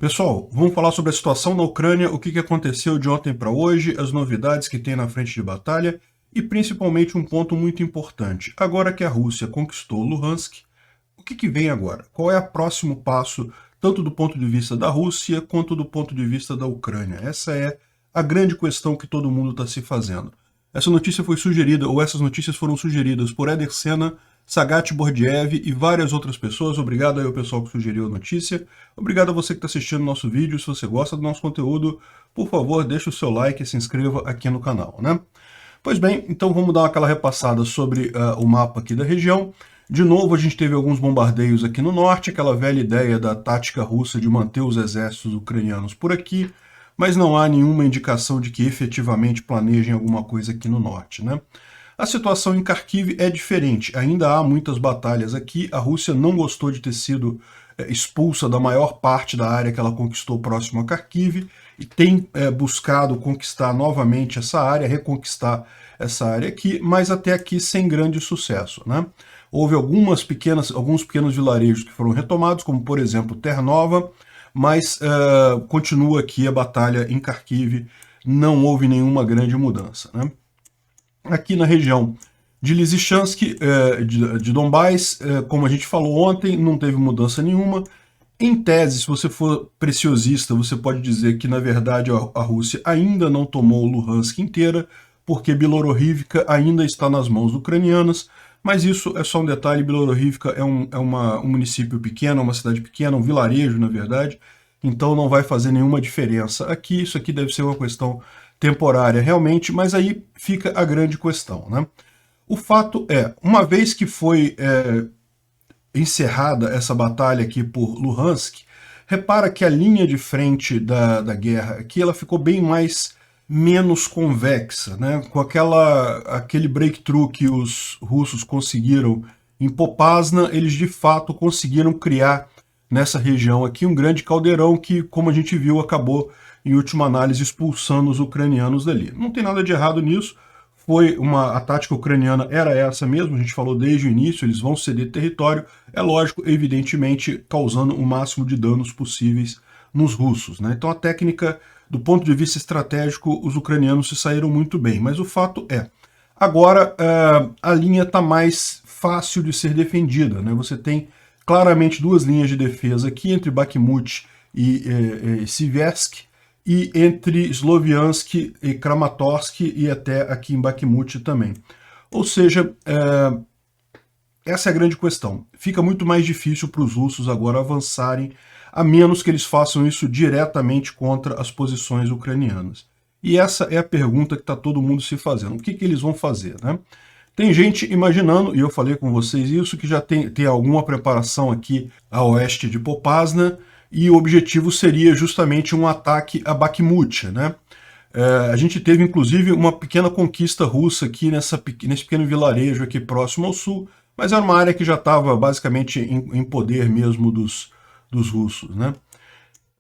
Pessoal, vamos falar sobre a situação na Ucrânia, o que aconteceu de ontem para hoje, as novidades que tem na frente de batalha e principalmente um ponto muito importante. Agora que a Rússia conquistou Luhansk, o que vem agora? Qual é o próximo passo, tanto do ponto de vista da Rússia quanto do ponto de vista da Ucrânia? Essa é a grande questão que todo mundo está se fazendo. Essa notícia foi sugerida, ou essas notícias foram sugeridas por Eder Sena, Sagat Bordiev e várias outras pessoas. Obrigado aí ao pessoal que sugeriu a notícia. Obrigado a você que está assistindo o nosso vídeo. Se você gosta do nosso conteúdo, por favor, deixe o seu like e se inscreva aqui no canal, né? Pois bem, então vamos dar aquela repassada sobre o mapa aqui da região. De novo, a gente teve alguns bombardeios aqui no norte, aquela velha ideia da tática russa de manter os exércitos ucranianos por aqui, mas não há nenhuma indicação de que efetivamente planejem alguma coisa aqui no norte, né? A situação em Kharkiv é diferente, ainda há muitas batalhas aqui, a Rússia não gostou de ter sido expulsa da maior parte da área que ela conquistou próximo a Kharkiv e tem buscado conquistar novamente essa área, reconquistar essa área aqui, mas até aqui sem grande sucesso, né? Houve alguns pequenos vilarejos que foram retomados, como por exemplo Ternova, mas continua aqui a batalha em Kharkiv, não houve nenhuma grande mudança, né? Aqui na região de Lysychansk, de Donbás, como a gente falou ontem, não teve mudança nenhuma. Em tese, se você for preciosista, você pode dizer que, na verdade, a Rússia ainda não tomou Luhansk inteira, porque Bilororivka ainda está nas mãos ucranianas, mas isso é só um detalhe. Bilororivka é um município pequeno, uma cidade pequena, um vilarejo, na verdade, então não vai fazer nenhuma diferença aqui. Isso aqui deve ser uma questão temporária realmente, mas aí fica a grande questão, né? O fato é, uma vez que foi encerrada essa batalha aqui por Luhansk, repara que a linha de frente da guerra aqui, ela ficou bem menos convexa, né? Com aquele breakthrough que os russos conseguiram em Popasna, eles de fato conseguiram criar nessa região aqui um grande caldeirão que, como a gente viu, acabou em última análise, expulsando os ucranianos dali. Não tem nada de errado nisso, a tática ucraniana era essa mesmo, a gente falou desde o início, eles vão ceder território, é lógico, evidentemente, causando o máximo de danos possíveis nos russos, né? Então a técnica, do ponto de vista estratégico, os ucranianos se saíram muito bem, mas o fato é, agora a linha está mais fácil de ser defendida, né? Você tem claramente duas linhas de defesa aqui, entre Bakhmut e Siversk, e entre Sloviansk e Kramatorsk e até aqui em Bakhmut também. Ou seja, essa é a grande questão. Fica muito mais difícil para os russos agora avançarem, a menos que eles façam isso diretamente contra as posições ucranianas. E essa é a pergunta que está todo mundo se fazendo. O que eles vão fazer, né? Tem gente imaginando, e eu falei com vocês isso, que já tem alguma preparação aqui a oeste de Popasna, e o objetivo seria justamente um ataque a Bakhmut, né? A gente teve, inclusive, uma pequena conquista russa aqui nesse pequeno vilarejo aqui próximo ao sul, mas era uma área que já estava basicamente em poder mesmo dos russos, né?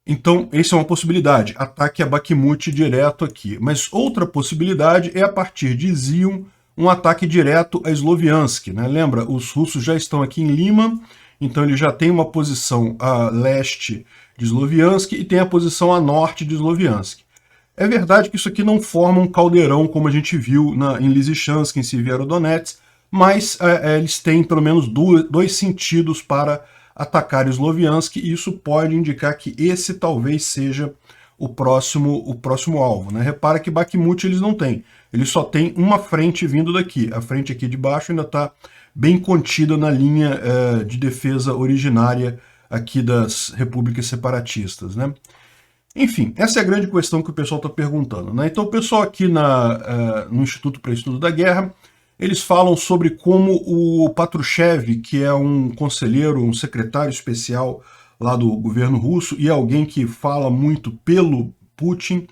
Então, essa é uma possibilidade, ataque a Bakhmut direto aqui. Mas outra possibilidade é, a partir de Zium, um ataque direto a Sloviansk, né? Lembra, os russos já estão aqui em Lima, então ele já tem uma posição a leste de Sloviansk e tem a posição a norte de Sloviansk. É verdade que isso aqui não forma um caldeirão como a gente viu em Lysychansk, em Severodonetsk, mas eles têm pelo menos dois sentidos para atacar Sloviansk, e isso pode indicar que esse talvez seja o próximo alvo, né? Repara que Bakhmut eles não têm, eles só têm uma frente vindo daqui, a frente aqui de baixo ainda está bem contida na linha de defesa originária aqui das repúblicas separatistas, né? Enfim, essa é a grande questão que o pessoal está perguntando, né? Então o pessoal aqui no Instituto para Estudo da Guerra, eles falam sobre como o Patrushev, que é um conselheiro, um secretário especial lá do governo russo e alguém que fala muito pelo Putin,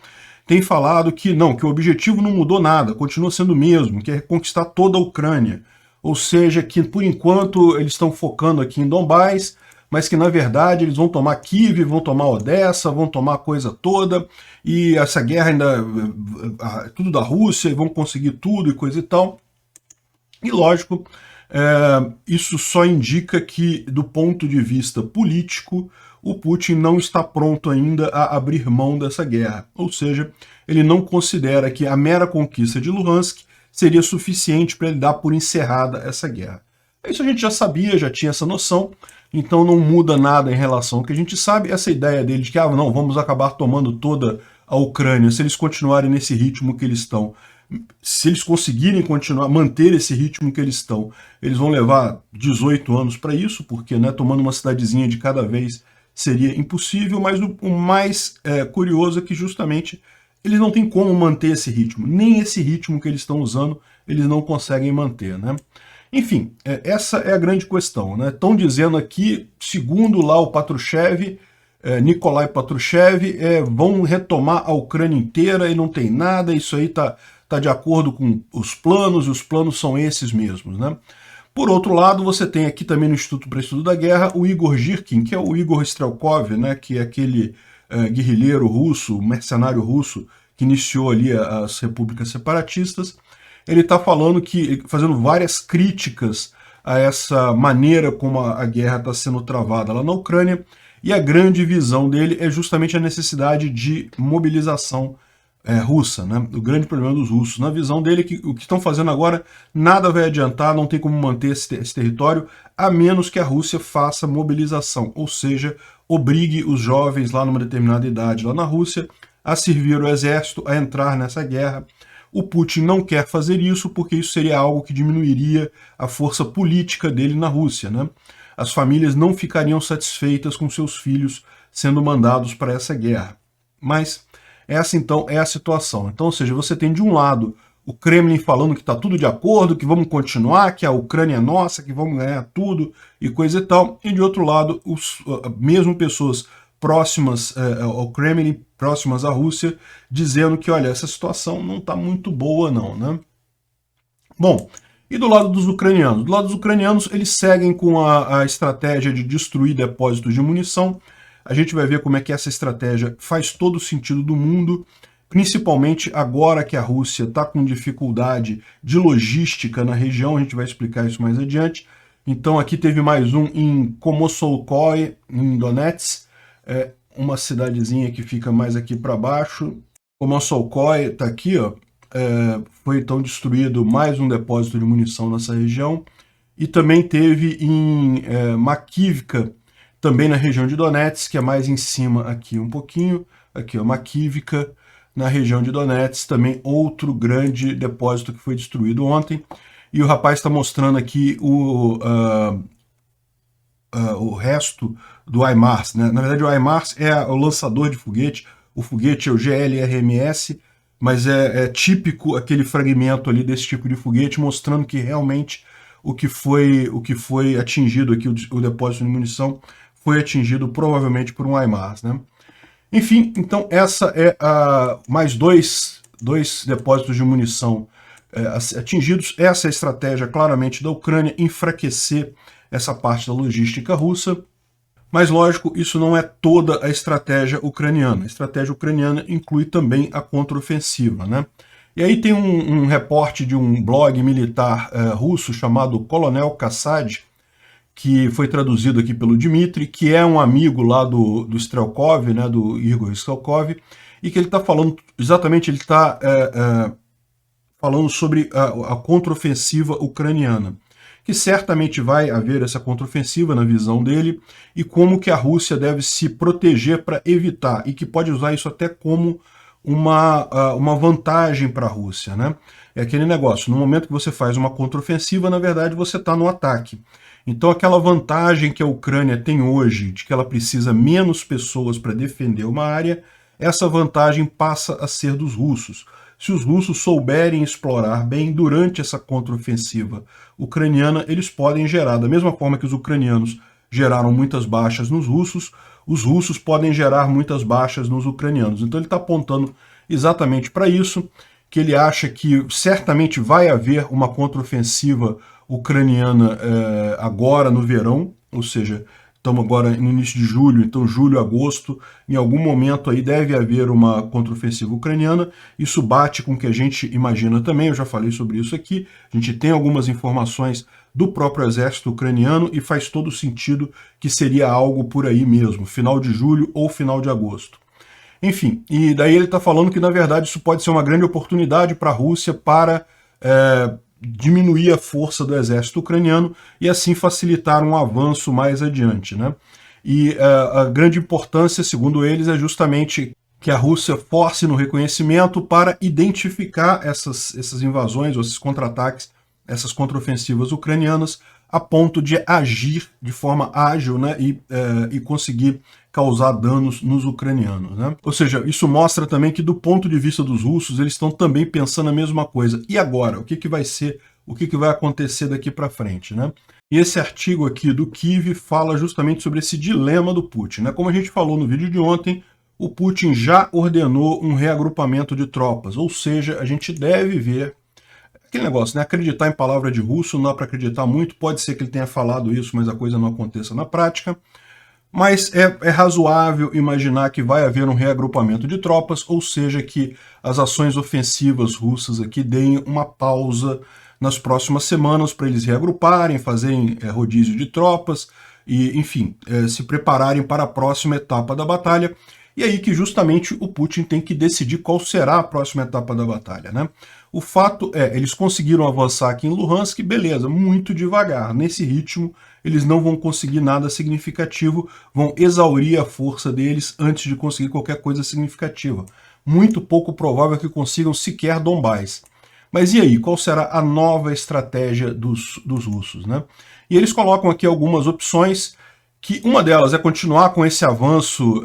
tem falado que não, que o objetivo não mudou nada, continua sendo o mesmo, que é conquistar toda a Ucrânia. Ou seja, que por enquanto eles estão focando aqui em Donbás, mas que na verdade eles vão tomar Kiev, vão tomar Odessa, vão tomar a coisa toda, e essa guerra ainda, tudo da Rússia, e vão conseguir tudo e coisa e tal. E lógico, isso só indica que, do ponto de vista político, o Putin não está pronto ainda a abrir mão dessa guerra. Ou seja, ele não considera que a mera conquista de Luhansk seria suficiente para ele dar por encerrada essa guerra. Isso a gente já sabia, já tinha essa noção, então não muda nada em relação ao que a gente sabe. Essa ideia dele de que, não, vamos acabar tomando toda a Ucrânia se eles continuarem nesse ritmo que eles estão. Se eles conseguirem continuar, manter esse ritmo que eles estão, eles vão levar 18 anos para isso, porque tomando uma cidadezinha de cada vez seria impossível, mas o mais curioso é que justamente eles não têm como manter esse ritmo. Nem esse ritmo que eles estão usando, eles não conseguem manter, né? Enfim, essa é a grande questão, né? Estão dizendo aqui, segundo lá o Patrushev, Nikolai Patrushev, vão retomar a Ucrânia inteira e não tem nada, isso aí tá de acordo com os planos, e os planos são esses mesmos, né? Por outro lado, você tem aqui também no Instituto para Estudo da Guerra o Igor Girkin, que é o Igor Strelkov, né, que é aquele guerrilheiro russo, mercenário russo, que iniciou ali as repúblicas separatistas. Ele está falando fazendo várias críticas a essa maneira como a guerra está sendo travada lá na Ucrânia, e a grande visão dele é justamente a necessidade de mobilização russa, né? O grande problema dos russos. Na visão dele, que o que estão fazendo agora nada vai adiantar, não tem como manter esse território, a menos que a Rússia faça mobilização, ou seja, obrigue os jovens lá numa determinada idade lá na Rússia a servir o exército, a entrar nessa guerra. O Putin não quer fazer isso porque isso seria algo que diminuiria a força política dele na Rússia, né? As famílias não ficariam satisfeitas com seus filhos sendo mandados para essa guerra. Mas essa, então, é a situação. Então, ou seja, você tem, de um lado, o Kremlin falando que está tudo de acordo, que vamos continuar, que a Ucrânia é nossa, que vamos ganhar tudo e coisa e tal. E, de outro lado, mesmo pessoas próximas ao Kremlin, próximas à Rússia, dizendo que, olha, essa situação não está muito boa não, né? Bom, e do lado dos ucranianos? Do lado dos ucranianos, eles seguem com a estratégia de destruir depósitos de munição. A gente vai ver como é que essa estratégia faz todo o sentido do mundo, principalmente agora que a Rússia está com dificuldade de logística na região, a gente vai explicar isso mais adiante. Então aqui teve mais um em Komossolskoye, em Donetsk, uma cidadezinha que fica mais aqui para baixo. Komossolskoye está aqui, ó, foi então destruído mais um depósito de munição nessa região. E também teve em Makivka, também na região de Donetsk, que é mais em cima aqui um pouquinho, aqui ó, Makivka, na região de Donetsk, também outro grande depósito que foi destruído ontem. E o rapaz está mostrando aqui o resto do HIMARS, né? Na verdade o HIMARS é o lançador de foguete, o foguete é o GLRMS, mas é típico aquele fragmento ali desse tipo de foguete, mostrando que realmente o que foi atingido aqui, o depósito de munição, foi atingido provavelmente por um HIMARS, né? Enfim, então essa é mais dois depósitos de munição atingidos. Essa é a estratégia claramente da Ucrânia, enfraquecer essa parte da logística russa. Mas lógico, isso não é toda a estratégia ucraniana. A estratégia ucraniana inclui também a contraofensiva, né? E aí tem um reporte de um blog militar russo chamado Coronel Kassad, que foi traduzido aqui pelo Dmitry, que é um amigo lá do Strelkov, né, do Igor Strelkov, e que ele está falando, exatamente, ele está falando sobre a contraofensiva ucraniana, que certamente vai haver essa contraofensiva na visão dele, e como que a Rússia deve se proteger para evitar, e que pode usar isso até como uma vantagem para a Rússia, né? É aquele negócio, no momento que você faz uma contraofensiva, na verdade você está no ataque. Então aquela vantagem que a Ucrânia tem hoje, de que ela precisa menos pessoas para defender uma área, essa vantagem passa a ser dos russos. Se os russos souberem explorar bem durante essa contraofensiva ucraniana, eles podem gerar, da mesma forma que os ucranianos geraram muitas baixas nos russos, os russos podem gerar muitas baixas nos ucranianos. Então ele está apontando exatamente para isso, que ele acha que certamente vai haver uma contraofensiva ucraniana agora no verão, ou seja, estamos agora no início de julho, então julho, agosto, em algum momento aí deve haver uma contraofensiva ucraniana. Isso bate com o que a gente imagina também, eu já falei sobre isso aqui, a gente tem algumas informações do próprio exército ucraniano, e faz todo sentido que seria algo por aí mesmo, final de julho ou final de agosto. Enfim, e daí ele está falando que, na verdade, isso pode ser uma grande oportunidade para a Rússia para diminuir a força do exército ucraniano e assim facilitar um avanço mais adiante, né? E a grande importância, segundo eles, é justamente que a Rússia force no reconhecimento para identificar essas invasões, ou esses contra-ataques, essas contraofensivas ucranianas, a ponto de agir de forma ágil, né, e conseguir causar danos nos ucranianos, né? Ou seja, isso mostra também que, do ponto de vista dos russos, eles estão também pensando a mesma coisa. E agora? O que vai ser, o que vai acontecer daqui para frente, né? E esse artigo aqui do Kyiv fala justamente sobre esse dilema do Putin, né? Como a gente falou no vídeo de ontem, o Putin já ordenou um reagrupamento de tropas, ou seja, a gente deve ver aquele negócio, né? Acreditar em palavra de russo não dá para acreditar muito, pode ser que ele tenha falado isso, mas a coisa não aconteça na prática. Mas é razoável imaginar que vai haver um reagrupamento de tropas, ou seja, que as ações ofensivas russas aqui deem uma pausa nas próximas semanas para eles reagruparem, fazerem rodízio de tropas e, enfim, se prepararem para a próxima etapa da batalha. E aí que justamente o Putin tem que decidir qual será a próxima etapa da batalha, né? O fato é, eles conseguiram avançar aqui em Luhansk, beleza, muito devagar. Nesse ritmo, eles não vão conseguir nada significativo, vão exaurir a força deles antes de conseguir qualquer coisa significativa. Muito pouco provável que consigam sequer Donbás. Mas e aí, qual será a nova estratégia dos russos, né? E eles colocam aqui algumas opções, que uma delas é continuar com esse avanço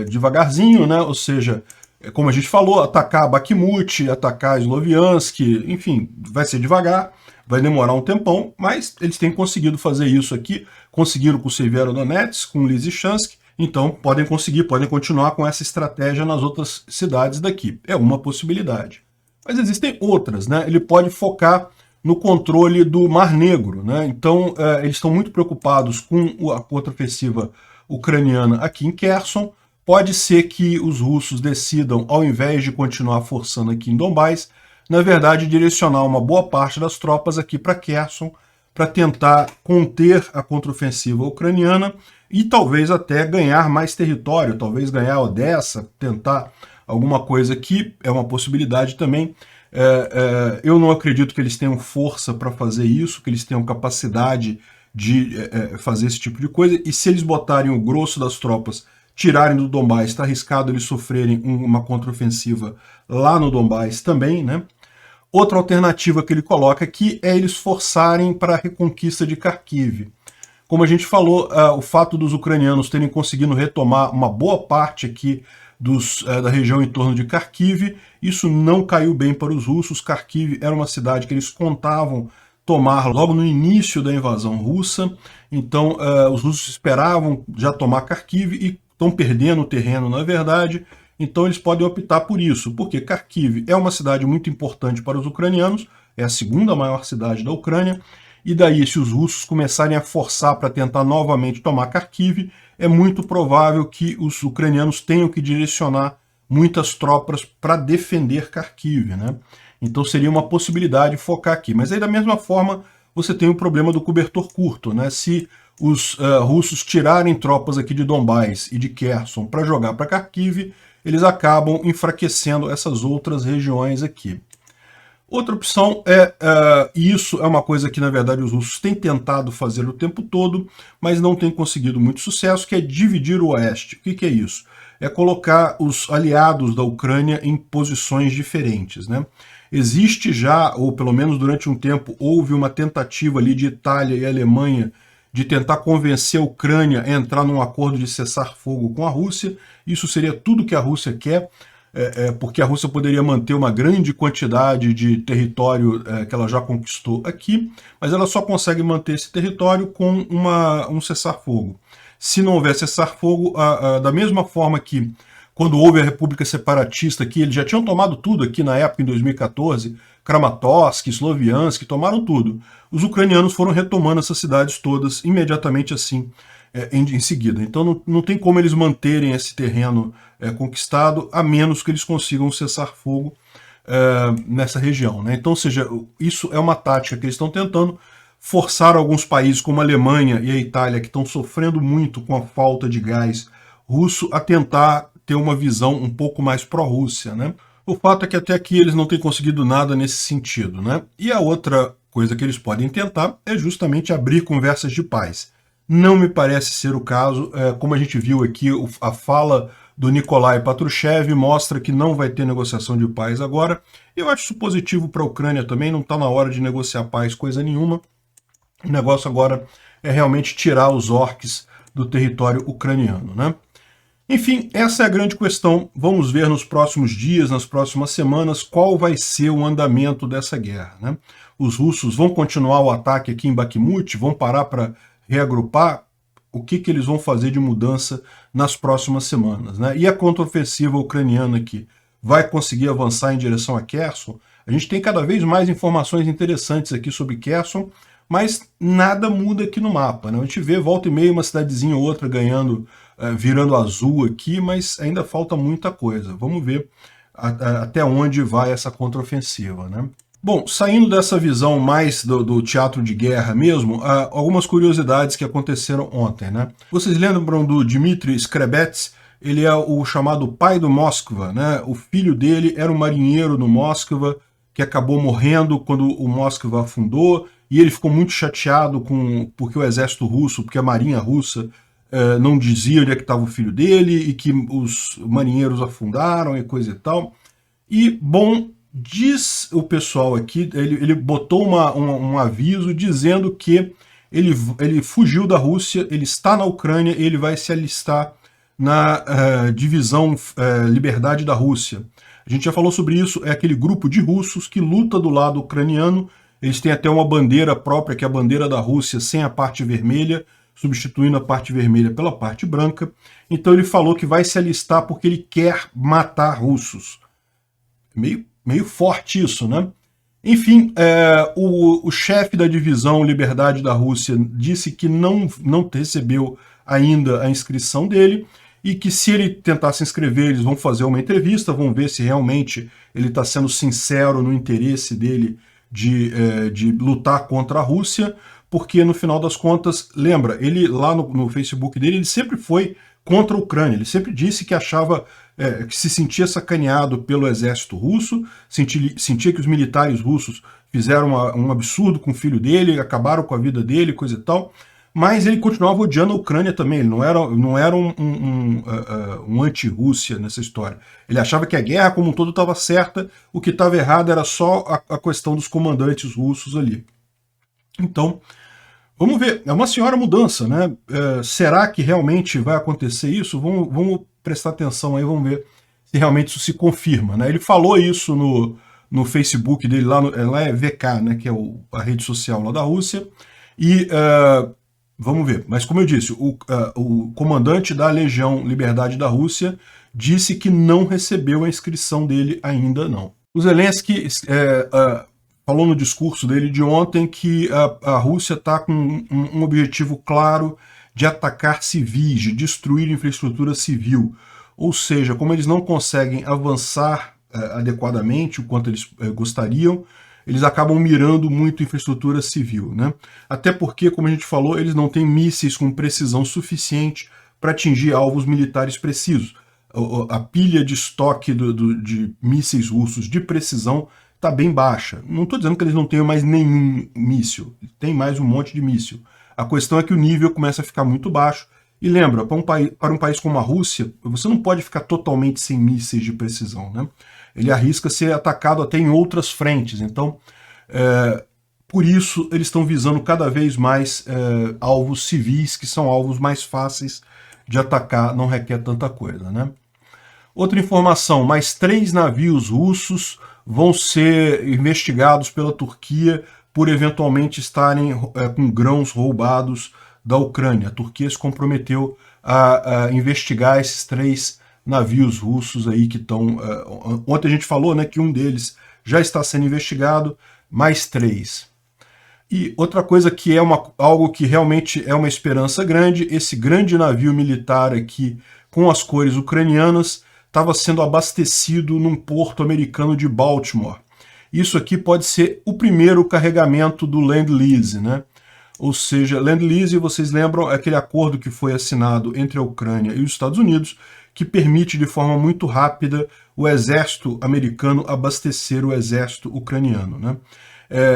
devagarzinho, né? Ou seja, como a gente falou, atacar Bakhmut, atacar Sloviansk, enfim, vai ser devagar, vai demorar um tempão, mas eles têm conseguido fazer isso aqui, conseguiram com Severodonetsk, com Lysychansk, então podem continuar com essa estratégia nas outras cidades daqui. É uma possibilidade. Mas existem outras, né? Ele pode focar no controle do Mar Negro, né? Então, eles estão muito preocupados com a contraofensiva ucraniana aqui em Kherson. Pode ser que os russos decidam, ao invés de continuar forçando aqui em Donbás, na verdade, direcionar uma boa parte das tropas aqui para Kherson, para tentar conter a contraofensiva ucraniana e talvez até ganhar mais território, talvez ganhar Odessa, tentar alguma coisa que é uma possibilidade também. Eu não acredito que eles tenham força para fazer isso, que eles tenham capacidade de fazer esse tipo de coisa, e se eles botarem o grosso das tropas, tirarem do Donbás, está arriscado eles sofrerem uma contraofensiva lá no Donbás também, né? Outra alternativa que ele coloca aqui é eles forçarem para a reconquista de Kharkiv. Como a gente falou, o fato dos ucranianos terem conseguido retomar uma boa parte aqui da região em torno de Kharkiv, isso não caiu bem para os russos. Kharkiv era uma cidade que eles contavam tomar logo no início da invasão russa, então os russos esperavam já tomar Kharkiv e estão perdendo o terreno, na verdade, então eles podem optar por isso, porque Kharkiv é uma cidade muito importante para os ucranianos, é a segunda maior cidade da Ucrânia, e daí, se os russos começarem a forçar para tentar novamente tomar Kharkiv, é muito provável que os ucranianos tenham que direcionar muitas tropas para defender Kharkiv, né? Então seria uma possibilidade focar aqui. Mas aí, da mesma forma, você tem o problema do cobertor curto, né? Se os russos tirarem tropas aqui de Donbás e de Kherson para jogar para Kharkiv, eles acabam enfraquecendo essas outras regiões aqui. Outra opção e isso é uma coisa que, na verdade, os russos têm tentado fazer o tempo todo, mas não têm conseguido muito sucesso, que é dividir o Oeste. O que é isso? É colocar os aliados da Ucrânia em posições diferentes, né? Existe já, ou pelo menos durante um tempo, houve uma tentativa ali de Itália e Alemanha de tentar convencer a Ucrânia a entrar num acordo de cessar-fogo com a Rússia. Isso seria tudo que a Rússia quer, porque a Rússia poderia manter uma grande quantidade de território que ela já conquistou aqui, mas ela só consegue manter esse território com um cessar-fogo. Se não houver cessar-fogo, da mesma forma que quando houve a República Separatista aqui, eles já tinham tomado tudo aqui na época, em 2014, Kramatorsk, Sloviansk, tomaram tudo. Os ucranianos foram retomando essas cidades todas imediatamente assim, em seguida. Então não tem como eles manterem esse terreno conquistado, a menos que eles consigam cessar fogo nessa região, né? Então, ou seja, isso é uma tática que eles estão tentando forçar alguns países como a Alemanha e a Itália, que estão sofrendo muito com a falta de gás russo, a tentar ter uma visão um pouco mais pró-Rússia, né? O fato é que até aqui eles não têm conseguido nada nesse sentido, né? E a outra coisa que eles podem tentar é justamente abrir conversas de paz. Não me parece ser o caso, como a gente viu aqui, a fala do Nikolai Patrushev mostra que não vai ter negociação de paz agora. Eu acho isso positivo para a Ucrânia também, não está na hora de negociar paz coisa nenhuma. O negócio agora é realmente tirar os orcs do território ucraniano, né? Enfim, essa é a grande questão. Vamos ver nos próximos dias, nas próximas semanas, qual vai ser o andamento dessa guerra, né? Os russos vão continuar o ataque aqui em Bakhmut, vão parar para reagrupar? O que eles vão fazer de mudança nas próximas semanas, né? E a contraofensiva ucraniana aqui vai conseguir avançar em direção a Kherson? A gente tem cada vez mais informações interessantes aqui sobre Kherson, mas nada muda aqui no mapa, né? A gente vê volta e meia uma cidadezinha ou outra ganhando, virando azul aqui, mas ainda falta muita coisa. Vamos ver até onde vai essa contraofensiva, né? Bom, saindo dessa visão mais do teatro de guerra mesmo, algumas curiosidades que aconteceram ontem, né? Vocês lembram do Dmitry Skrebets? Ele é o chamado pai do Moskva, né? O filho dele era um marinheiro no Moskva que acabou morrendo quando o Moskva afundou, e ele ficou muito chateado porque o exército russo, porque a marinha russa não dizia onde é que estava o filho dele, e que os marinheiros afundaram e coisa e tal. E, bom, diz o pessoal aqui, ele botou um aviso dizendo que ele fugiu da Rússia, ele está na Ucrânia e ele vai se alistar na divisão Liberdade da Rússia. A gente já falou sobre isso, é aquele grupo de russos que luta do lado ucraniano. Eles têm até uma bandeira própria, que é a bandeira da Rússia sem a parte vermelha, substituindo a parte vermelha pela parte branca. Então ele falou que vai se alistar porque ele quer matar russos. Meio forte isso, né? Enfim, o chefe da divisão Liberdade da Rússia disse que não recebeu ainda a inscrição dele, e que se ele tentar se inscrever, eles vão fazer uma entrevista, vão ver se realmente ele está sendo sincero no interesse dele de lutar contra a Rússia, porque no final das contas, lembra, ele lá no Facebook dele, ele sempre foi contra a Ucrânia, ele sempre disse que achava que se sentia sacaneado pelo exército russo, sentia que os militares russos fizeram um absurdo com o filho dele, acabaram com a vida dele, coisa e tal, mas ele continuava odiando a Ucrânia também, ele não era um anti-Rússia nessa história. Ele achava que a guerra como um todo estava certa, o que estava errado era só a questão dos comandantes russos ali. Então, vamos ver, é uma senhora mudança, né? Será que realmente vai acontecer isso? Vamos prestar atenção aí, vamos ver se realmente isso se confirma, né? Ele falou isso no Facebook dele, lá é VK, né, que é a rede social lá da Rússia, e vamos ver. Mas como eu disse, o comandante da Legião Liberdade da Rússia disse que não recebeu a inscrição dele ainda não. O Zelensky falou no discurso dele de ontem que a Rússia está com um objetivo claro de atacar civis, de destruir infraestrutura civil. Ou seja, como eles não conseguem avançar adequadamente o quanto eles gostariam, eles acabam mirando muito infraestrutura civil, né? Até porque, como a gente falou, eles não têm mísseis com precisão suficiente para atingir alvos militares precisos. A pilha de estoque de mísseis russos de precisão está bem baixa. Não estou dizendo que eles não tenham mais nenhum míssil, tem mais um monte de míssil. A questão é que o nível começa a ficar muito baixo. E lembra, para um país como a Rússia, você não pode ficar totalmente sem mísseis de precisão, né? Ele arrisca ser atacado até em outras frentes. Então, por isso, eles estão visando cada vez mais alvos civis, que são alvos mais fáceis de atacar, não requer tanta coisa, né? Outra informação, mais 3 navios russos vão ser investigados pela Turquia por eventualmente estarem com grãos roubados da Ucrânia. A Turquia se comprometeu a investigar esses 3 navios russos aí que estão... ontem a gente falou, né, que um deles já está sendo investigado, mais 3. E outra coisa que é algo que realmente é uma esperança grande, esse grande navio militar aqui com as cores ucranianas estava sendo abastecido num porto americano de Baltimore. Isso aqui pode ser o primeiro carregamento do Lend-Lease, né? Ou seja, Lend-Lease, vocês lembram, é aquele acordo que foi assinado entre a Ucrânia e os Estados Unidos, que permite de forma muito rápida o exército americano abastecer o exército ucraniano, né?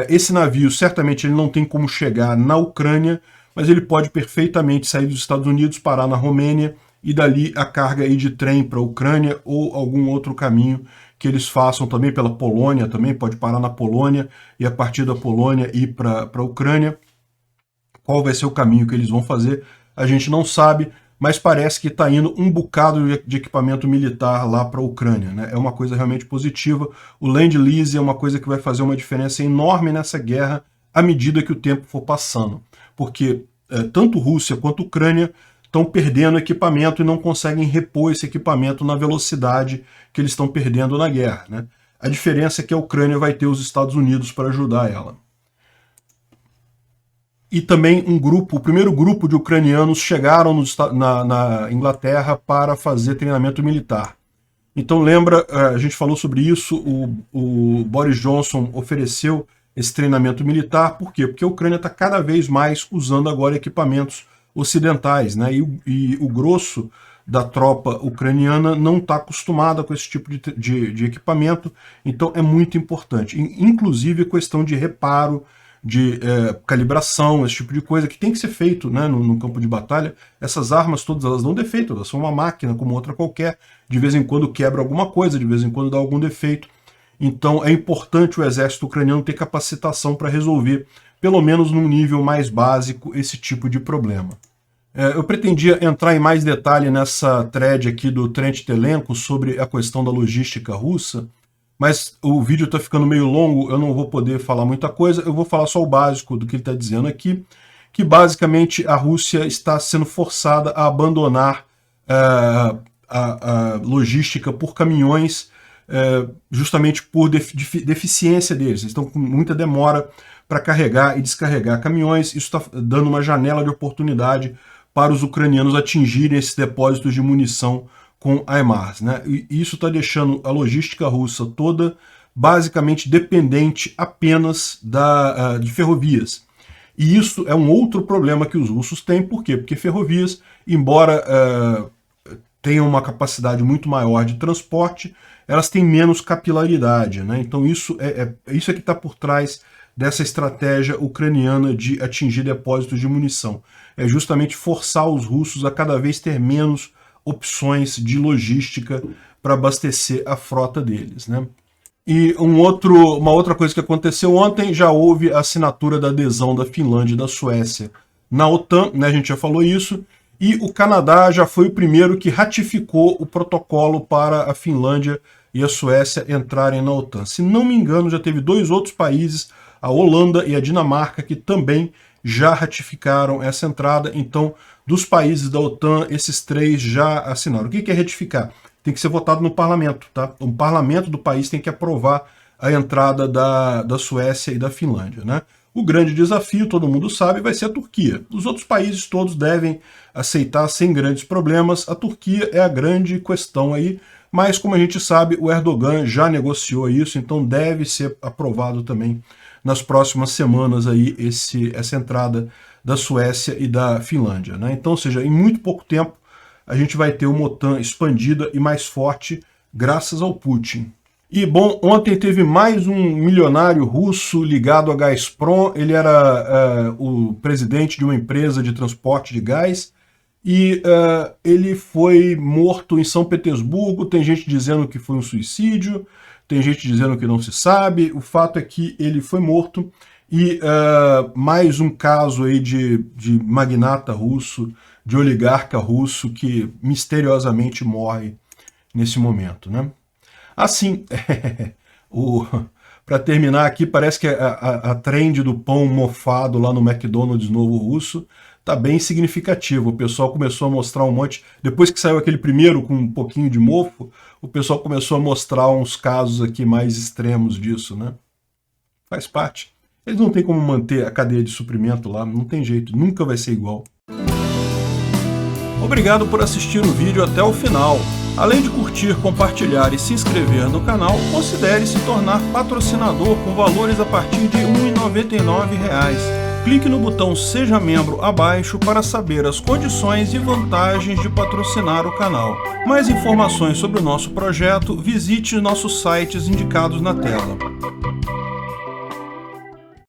Esse navio, certamente, ele não tem como chegar na Ucrânia, mas ele pode perfeitamente sair dos Estados Unidos, parar na Romênia, e dali a carga ir de trem para a Ucrânia ou algum outro caminho que eles façam também pela Polônia, também pode parar na Polônia e a partir da Polônia ir para a Ucrânia. Qual vai ser o caminho que eles vão fazer, a gente não sabe, mas parece que está indo um bocado de equipamento militar lá para a Ucrânia, né? É uma coisa realmente positiva. O Lend-Lease é uma coisa que vai fazer uma diferença enorme nessa guerra à medida que o tempo for passando, porque tanto Rússia quanto Ucrânia estão perdendo equipamento e não conseguem repor esse equipamento na velocidade que eles estão perdendo na guerra, né? A diferença é que a Ucrânia vai ter os Estados Unidos para ajudar ela. E também o primeiro grupo de ucranianos chegaram na Inglaterra para fazer treinamento militar. Então lembra, a gente falou sobre isso, o Boris Johnson ofereceu esse treinamento militar, por quê? Porque a Ucrânia está cada vez mais usando agora equipamentos ocidentais, né? E o grosso da tropa ucraniana não está acostumada com esse tipo de equipamento, então é muito importante. Inclusive a questão de reparo, de calibração, esse tipo de coisa que tem que ser feito, né, no campo de batalha. Essas armas todas, elas dão defeito, elas são uma máquina como outra qualquer, de vez em quando quebra alguma coisa, de vez em quando dá algum defeito. Então é importante o exército ucraniano ter capacitação para resolver, pelo menos num nível mais básico, esse tipo de problema. Eu pretendia entrar em mais detalhe nessa thread aqui do Trent Telenko sobre a questão da logística russa, mas o vídeo está ficando meio longo, eu não vou poder falar muita coisa, eu vou falar só o básico do que ele está dizendo aqui, que basicamente a Rússia está sendo forçada a abandonar a logística por caminhões, justamente por deficiência deles. Eles estão com muita demora para carregar e descarregar caminhões, isso está dando uma janela de oportunidade para os ucranianos atingirem esses depósitos de munição com HIMARS, né? E isso está deixando a logística russa toda basicamente dependente apenas de ferrovias. E isso é um outro problema que os russos têm, por quê? Porque ferrovias, embora tenham uma capacidade muito maior de transporte, elas têm menos capilaridade, né? Então isso é que está por trás dessa estratégia ucraniana de atingir depósitos de munição. É justamente forçar os russos a cada vez ter menos opções de logística para abastecer a frota deles, né? E uma outra coisa que aconteceu ontem, já houve a assinatura da adesão da Finlândia e da Suécia na OTAN, né? A gente já falou isso, e o Canadá já foi o primeiro que ratificou o protocolo para a Finlândia e a Suécia entrarem na OTAN. Se não me engano, já teve 2 outros países, a Holanda e a Dinamarca, que também já ratificaram essa entrada. Então, dos países da OTAN, esses 3 já assinaram. O que é ratificar? Tem que ser votado no parlamento, tá? O parlamento do país tem que aprovar a entrada da Suécia e da Finlândia, né? O grande desafio, todo mundo sabe, vai ser a Turquia. Os outros países todos devem aceitar sem grandes problemas. A Turquia é a grande questão aí, mas como a gente sabe, o Erdogan já negociou isso, então deve ser aprovado também nas próximas semanas aí essa entrada da Suécia e da Finlândia, né? Então, ou seja, em muito pouco tempo a gente vai ter uma OTAN expandida e mais forte graças ao Putin. E, bom, ontem teve mais um milionário russo ligado a Gazprom. Ele era o presidente de uma empresa de transporte de gás e ele foi morto em São Petersburgo. Tem gente dizendo que foi um suicídio, tem gente dizendo que não se sabe. O fato é que ele foi morto e mais um caso aí de magnata russo, de oligarca russo que misteriosamente morre nesse momento, né? Assim, para terminar aqui, parece que a trend do pão mofado lá no McDonald's novo russo tá bem significativa. O pessoal começou a mostrar um monte... Depois que saiu aquele primeiro com um pouquinho de mofo, o pessoal começou a mostrar uns casos aqui mais extremos disso, né? Faz parte. Eles não têm como manter a cadeia de suprimento lá, não tem jeito, nunca vai ser igual. Obrigado por assistir o vídeo até o final. Além de curtir, compartilhar e se inscrever no canal, considere se tornar patrocinador com valores a partir de R$ 1,99. Clique no botão Seja Membro abaixo para saber as condições e vantagens de patrocinar o canal. Mais informações sobre o nosso projeto, visite nossos sites indicados na tela.